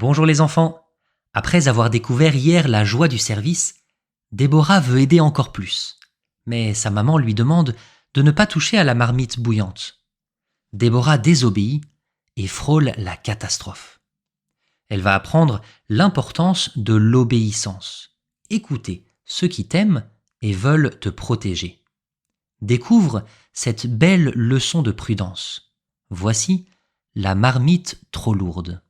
Bonjour les enfants. Après avoir découvert hier la joie du service, Déborah veut aider encore plus. Mais sa maman lui demande de ne pas toucher à la marmite bouillante. Déborah désobéit et frôle la catastrophe. Elle va apprendre l'importance de l'obéissance. Écouter ceux qui t'aiment et veulent te protéger. Découvre cette belle leçon de prudence. Voici la marmite trop lourde.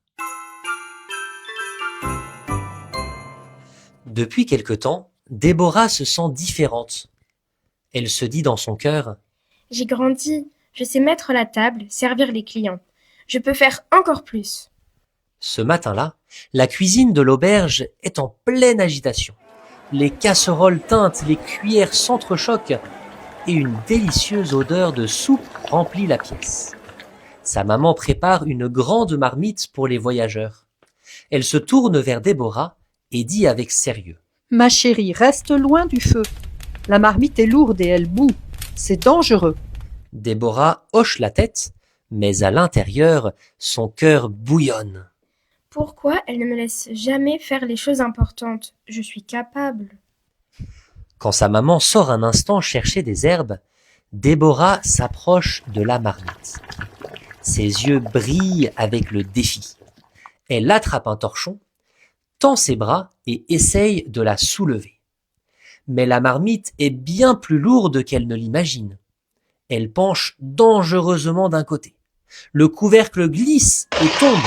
Depuis quelque temps, Déborah se sent différente. Elle se dit dans son cœur : J'ai grandi, je sais mettre la table, servir les clients. Je peux faire encore plus. Ce matin-là, la cuisine de l'auberge est en pleine agitation. Les casseroles tintent, les cuillères s'entrechoquent et une délicieuse odeur de soupe remplit la pièce. Sa maman prépare une grande marmite pour les voyageurs. Elle se tourne vers Déborah et dit avec sérieux : Ma chérie, reste loin du feu. La marmite est lourde et elle bout. C'est dangereux. Déborah hoche la tête, mais à l'intérieur, son cœur bouillonne. Pourquoi elle ne me laisse jamais faire les choses importantes ? Je suis capable. Quand sa maman sort un instant chercher des herbes, Déborah s'approche de la marmite. Ses yeux brillent avec le défi. Elle attrape un torchon, tend ses bras et essaye de la soulever. Mais la marmite est bien plus lourde qu'elle ne l'imagine. Elle penche dangereusement d'un côté. Le couvercle glisse et tombe.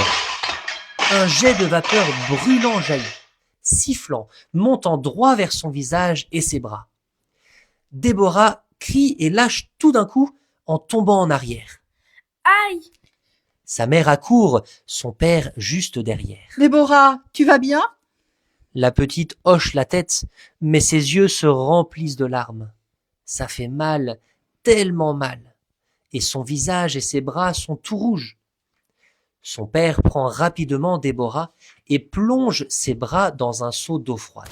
Un jet de vapeur brûlant jaillit, sifflant, montant droit vers son visage et ses bras. Déborah crie et lâche tout d'un coup en tombant en arrière. Aïe ! Sa mère accourt, son père juste derrière. Déborah, tu vas bien ? La petite hoche la tête, mais ses yeux se remplissent de larmes. Ça fait mal, tellement mal, et son visage et ses bras sont tout rouges. Son père prend rapidement Déborah et plonge ses bras dans un seau d'eau froide.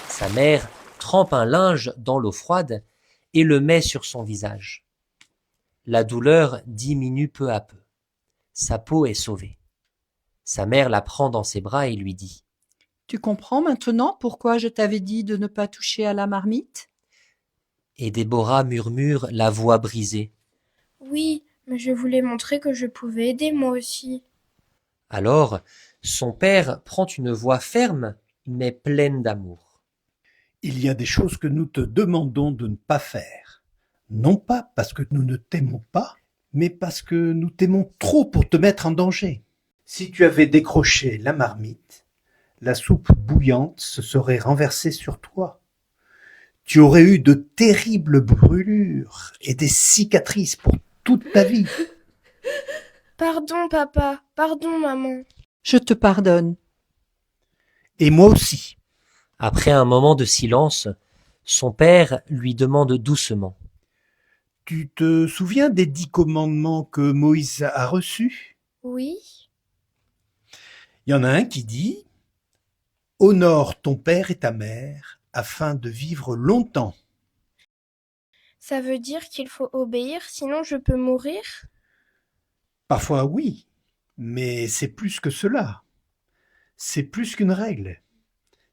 Sa mère trempe un linge dans l'eau froide et le met sur son visage. La douleur diminue peu à peu. Sa peau est sauvée. Sa mère la prend dans ses bras et lui dit : Tu comprends maintenant pourquoi je t'avais dit de ne pas toucher à la marmite ? Et Déborah murmure, la voix brisée : Oui, mais je voulais montrer que je pouvais aider moi aussi. Alors, son père prend une voix ferme, mais pleine d'amour. Il y a des choses que nous te demandons de ne pas faire. Non pas parce que nous ne t'aimons pas, mais parce que nous t'aimons trop pour te mettre en danger. Si tu avais décroché la marmite, la soupe bouillante se serait renversée sur toi. Tu aurais eu de terribles brûlures et des cicatrices pour toute ta vie. Pardon, papa. Pardon, maman. Je te pardonne. Et moi aussi. Après un moment de silence, son père lui demande doucement : Tu te souviens des 10 commandements que Moïse a reçus ? Oui ? Il y en a un qui dit « Honore ton père et ta mère afin de vivre longtemps. » Ça veut dire qu'il faut obéir, sinon je peux mourir ? Parfois oui, mais c'est plus que cela. C'est plus qu'une règle.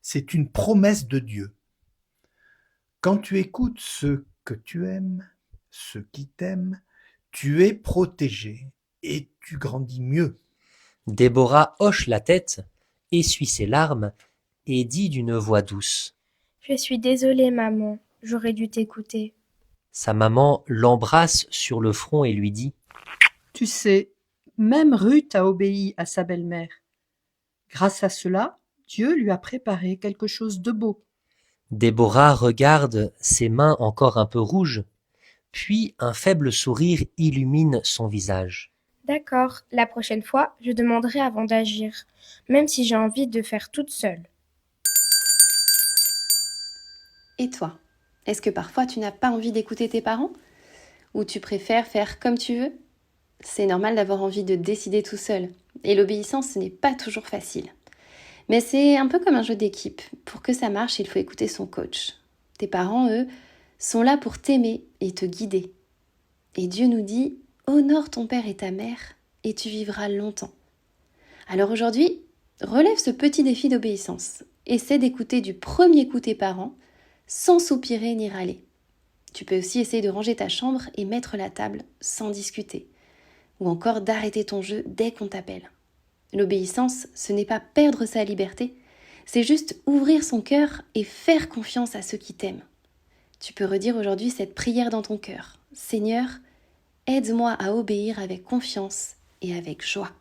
C'est une promesse de Dieu. Quand tu écoutes ceux que tu aimes, ceux qui t'aiment, tu es protégé et tu grandis mieux. Déborah hoche la tête, essuie ses larmes et dit d'une voix douce : Je suis désolée, maman. J'aurais dû t'écouter. Sa maman l'embrasse sur le front et lui dit : Tu sais, même Ruth a obéi à sa belle-mère. Grâce à cela, Dieu lui a préparé quelque chose de beau. Déborah regarde ses mains encore un peu rouges, puis un faible sourire illumine son visage. D'accord, la prochaine fois, je demanderai avant d'agir, même si j'ai envie de faire toute seule. Et toi, est-ce que parfois tu n'as pas envie d'écouter tes parents ? Ou tu préfères faire comme tu veux ? C'est normal d'avoir envie de décider tout seul. Et l'obéissance, ce n'est pas toujours facile. Mais c'est un peu comme un jeu d'équipe. Pour que ça marche, il faut écouter son coach. Tes parents, eux, sont là pour t'aimer et te guider. Et Dieu nous dit : honore ton père et ta mère et tu vivras longtemps. Alors aujourd'hui, Relève ce petit défi d'obéissance. Essaie d'écouter du premier coup tes parents, sans soupirer ni râler. Tu peux aussi essayer de ranger ta chambre et mettre la table sans discuter. Ou encore d'arrêter ton jeu dès qu'on t'appelle. L'obéissance, ce n'est pas perdre sa liberté, c'est juste ouvrir son cœur et faire confiance à ceux qui t'aiment. Tu peux redire aujourd'hui cette prière dans ton cœur. Seigneur, aide-moi à obéir avec confiance et avec joie.